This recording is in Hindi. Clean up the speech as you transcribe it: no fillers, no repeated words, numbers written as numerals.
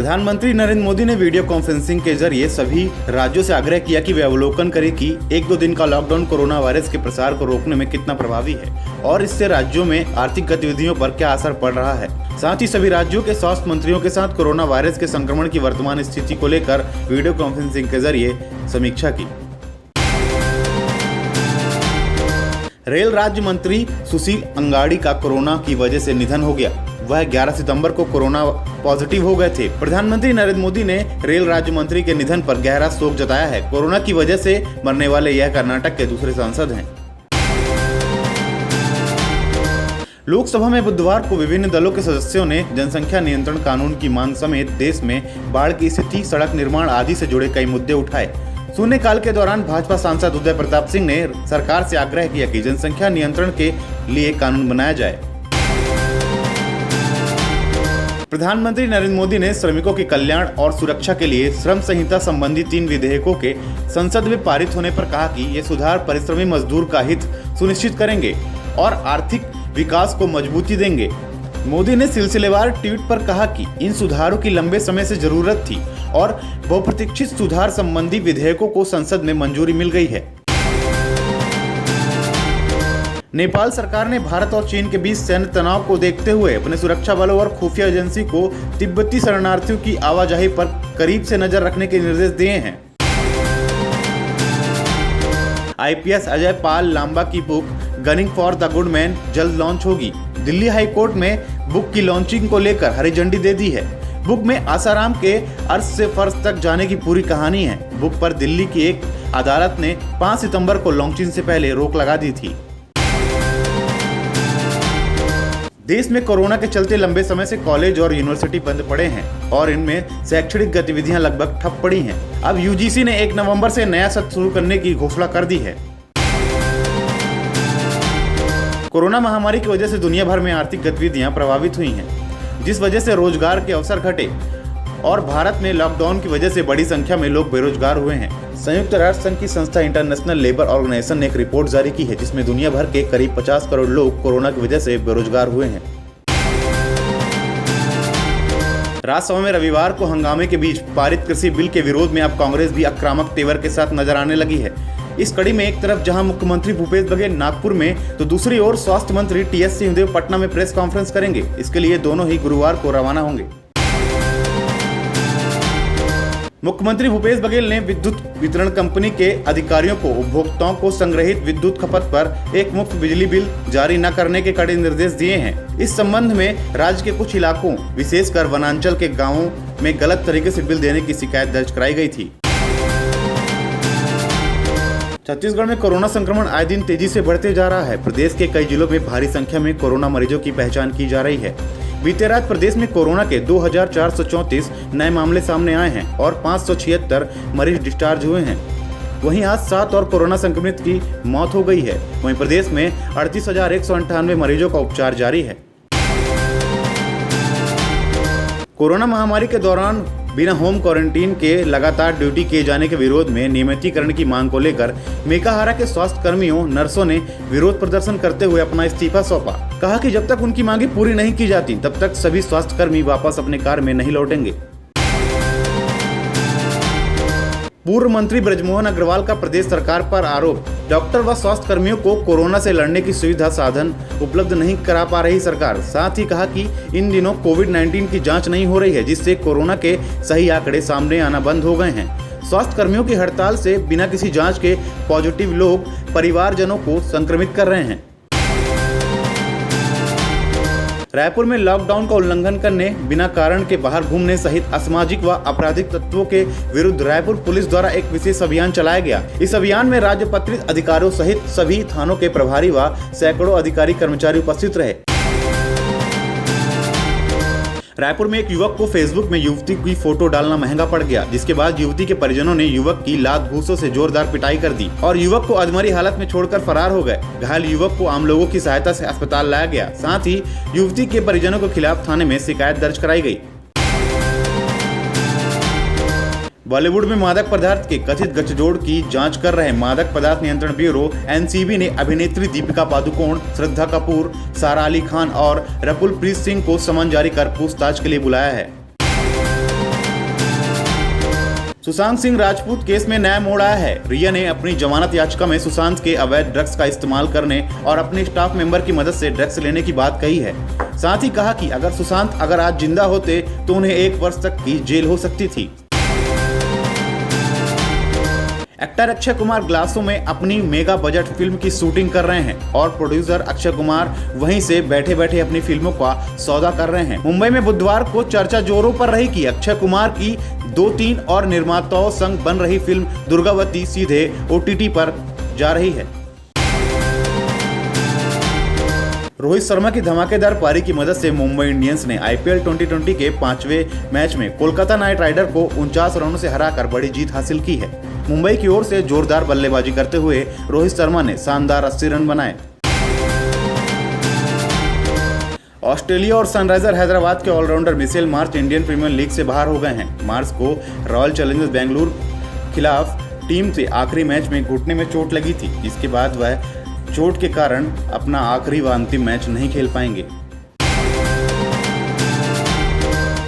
प्रधानमंत्री नरेंद्र मोदी ने वीडियो कॉन्फ्रेंसिंग के जरिए सभी राज्यों से आग्रह किया कि वे अवलोकन करें कि 1-2 दिन का लॉकडाउन कोरोना वायरस के प्रसार को रोकने में कितना प्रभावी है और इससे राज्यों में आर्थिक गतिविधियों पर क्या असर पड़ रहा है। साथ ही सभी राज्यों के स्वास्थ्य मंत्रियों के साथ कोरोना वायरस के संक्रमण की वर्तमान स्थिति को लेकर वीडियो कॉन्फ्रेंसिंग के जरिए समीक्षा की। रेल राज्य मंत्री सुशील अंगाड़ी का कोरोना की वजह से निधन हो गया। वह 11 सितंबर को कोरोना पॉजिटिव हो गए थे। प्रधानमंत्री नरेंद्र मोदी ने रेल राज्य मंत्री के निधन पर गहरा शोक जताया है। कोरोना की वजह से मरने वाले यह कर्नाटक के दूसरे सांसद हैं। लोकसभा में बुधवार को विभिन्न दलों के सदस्यों ने जनसंख्या नियंत्रण कानून की मांग समेत देश में बाढ़ की स्थिति, सड़क निर्माण आदि से जुड़े कई मुद्दे उठाए। शून्यकाल के दौरान भाजपा सांसद उदय प्रताप सिंह ने सरकार से आग्रह किया कि जनसंख्या नियंत्रण के लिए कानून बनाया जाए। प्रधानमंत्री नरेंद्र मोदी ने श्रमिकों के कल्याण और सुरक्षा के लिए श्रम संहिता संबंधी 3 विधेयकों के संसद में पारित होने पर कहा कि ये सुधार परिश्रमी मजदूर का हित सुनिश्चित करेंगे और आर्थिक विकास को मजबूती देंगे। मोदी ने सिलसिलेवार ट्वीट पर कहा कि इन सुधारों की लंबे समय से जरूरत थी और बहुप्रतीक्षित सुधार संबंधी विधेयकों को संसद में मंजूरी मिल गई है। नेपाल सरकार ने भारत और चीन के बीच सैन्य तनाव को देखते हुए अपने सुरक्षा बलों और खुफिया एजेंसी को तिब्बती शरणार्थियों की आवाजाही पर करीब से नजर रखने के निर्देश दिए हैं। आईपीएस अजय पाल लांबा की book gunning for the good man जल्द लॉन्च होगी। दिल्ली हाई कोर्ट में बुक की लॉन्चिंग को लेकर हरी झंडी दे दी है। बुक में आसाराम के अर्श से फर्श तक जाने की पूरी कहानी है। बुक पर दिल्ली की एक अदालत ने 5 सितंबर को लॉन्चिंग से पहले रोक लगा दी थी। देश में कोरोना के चलते लंबे समय से कॉलेज और यूनिवर्सिटी बंद पड़े हैं और इनमें शैक्षणिक गतिविधियां लगभग ठप पड़ी हैं। अब यूजीसी ने 1 नवंबर से नया सत्र शुरू करने की घोषणा कर दी है। कोरोना महामारी की वजह से दुनिया भर में आर्थिक गतिविधियां प्रभावित हुई हैं, जिस वजह से रोजगार के अवसर घटे और भारत में लॉकडाउन की वजह से बड़ी संख्या में लोग बेरोजगार हुए हैं। संयुक्त राष्ट्र संघ की संस्था इंटरनेशनल लेबर ऑर्गेनाइजेशन ने एक रिपोर्ट जारी की है, जिसमें दुनिया भर के करीब 50 करोड़ लोग कोरोना की वजह से बेरोजगार हुए हैं। राज्यसभा में रविवार को हंगामे के बीच पारित कृषि बिल के विरोध में अब कांग्रेस भी आक्रामक तेवर के साथ नजर आने लगी है। इस कड़ी में एक तरफ जहां मुख्यमंत्री भूपेश बघेल नागपुर में तो दूसरी ओर स्वास्थ्य मंत्री टीएस सिंहदेव पटना में प्रेस कॉन्फ्रेंस करेंगे। इसके लिए दोनों ही गुरुवार को रवाना होंगे। मुख्यमंत्री भूपेश बघेल ने विद्युत वितरण कंपनी के अधिकारियों को उपभोक्ताओं को संग्रहित विद्युत खपत पर एक मुफ्त बिजली बिल जारी न करने के कड़े निर्देश दिए हैं। इस संबंध में राज्य के कुछ इलाकों, विशेषकर वनांचल के गांवों में गलत तरीके से बिल देने की शिकायत दर्ज कराई गई थी। छत्तीसगढ़ में कोरोना संक्रमण आए दिन तेजी से बढ़ते जा रहा है। प्रदेश के कई जिलों में भारी संख्या में कोरोना मरीजों की पहचान की जा रही है। बीते रात प्रदेश में कोरोना के 2434 नए मामले सामने आए हैं और 576 मरीज डिस्चार्ज हुए हैं। वहीं आज 7 और कोरोना संक्रमित की मौत हो गई है। वहीं प्रदेश में 38,198 मरीजों का उपचार जारी है। कोरोना महामारी के दौरान बिना होम क्वारंटीन के लगातार ड्यूटी किए जाने के विरोध में नियमितीकरण की मांग को लेकर मेकाहारा के स्वास्थ्य कर्मियों, नर्सों ने विरोध प्रदर्शन करते हुए अपना इस्तीफा सौंपा। कहा कि जब तक उनकी मांगे पूरी नहीं की जाती तब तक सभी स्वास्थ्य कर्मी वापस अपने कार्य में नहीं लौटेंगे। पूर्व मंत्री बृजमोहन अग्रवाल का प्रदेश सरकार पर आरोप, डॉक्टर व स्वास्थ्य कर्मियों को कोरोना से लड़ने की सुविधा साधन उपलब्ध नहीं करा पा रही सरकार। साथ ही कहा कि इन दिनों कोविड-19 की जांच नहीं हो रही है, जिससे कोरोना के सही आंकड़े सामने आना बंद हो गए हैं। स्वास्थ्य कर्मियों की हड़ताल से बिना किसी जांच के पॉजिटिव लोग परिवारजनों को संक्रमित कर रहे हैं। रायपुर में लॉकडाउन का उल्लंघन करने, बिना कारण के बाहर घूमने सहित असामाजिक व आपराधिक तत्वों के विरुद्ध रायपुर पुलिस द्वारा एक विशेष अभियान चलाया गया। इस अभियान में राजपत्रित अधिकारियों सहित सभी थानों के प्रभारी व सैकड़ों अधिकारी कर्मचारी उपस्थित रहे। रायपुर में एक युवक को फेसबुक में युवती की फोटो डालना महंगा पड़ गया, जिसके बाद युवती के परिजनों ने युवक की लात घूंसों से जोरदार पिटाई कर दी और युवक को अधमरी हालत में छोड़कर फरार हो गए। घायल युवक को आम लोगों की सहायता से अस्पताल लाया गया। साथ ही युवती के परिजनों के खिलाफ थाने में शिकायत दर्ज कराई गई। बॉलीवुड में मादक पदार्थ के कथित गठजोड़ की जांच कर रहे मादक पदार्थ नियंत्रण ब्यूरो एनसीबी ने अभिनेत्री दीपिका पादुकोण, श्रद्धा कपूर, सारा अली खान और रकुल प्रीत सिंह को समन जारी कर पूछताछ के लिए बुलाया है। सुशांत सिंह राजपूत केस में नया मोड़ आया है। रिया ने अपनी जमानत याचिका में सुशांत के अवैध ड्रग्स का इस्तेमाल करने और अपने स्टाफ मेंबर की मदद से ड्रग्स लेने की बात कही है। साथ ही कहा कि अगर सुशांत आज जिंदा होते तो उन्हें 1 वर्ष तक की जेल हो सकती थी। एक्टर अक्षय कुमार ग्लासों में अपनी मेगा बजट फिल्म की शूटिंग कर रहे हैं और प्रोड्यूसर अक्षय कुमार वहीं से बैठे बैठे अपनी फिल्मों का सौदा कर रहे हैं। मुंबई में बुधवार को चर्चा जोरों पर रही कि अक्षय कुमार की 2-3 और निर्माताओं संग बन रही फिल्म दुर्गावती सीधे OTT पर जा रही है। रोहित शर्मा की धमाकेदार पारी की मदद से मुंबई इंडियंस ने IPL 2020 के 5वें मैच में कोलकाता नाइट राइडर को 49 रनों से हराकर बड़ी जीत हासिल की है। मुंबई की ओर से जोरदार बल्लेबाजी करते हुए रोहित शर्मा ने शानदार 80 रन बनाए। ऑस्ट्रेलिया और सनराइजर हैदराबाद के all rounder Mitchell Marsh Indian Premier League से बाहर हो गए हैं। मार्श को रॉयल चैलेंजर्स बेंगलुरु खिलाफ टीम से आखिरी मैच में घुटने में चोट लगी थी, जिसके बाद वह चोट के कारण अपना आखिरी व अंतिम मैच नहीं खेल पाएंगे।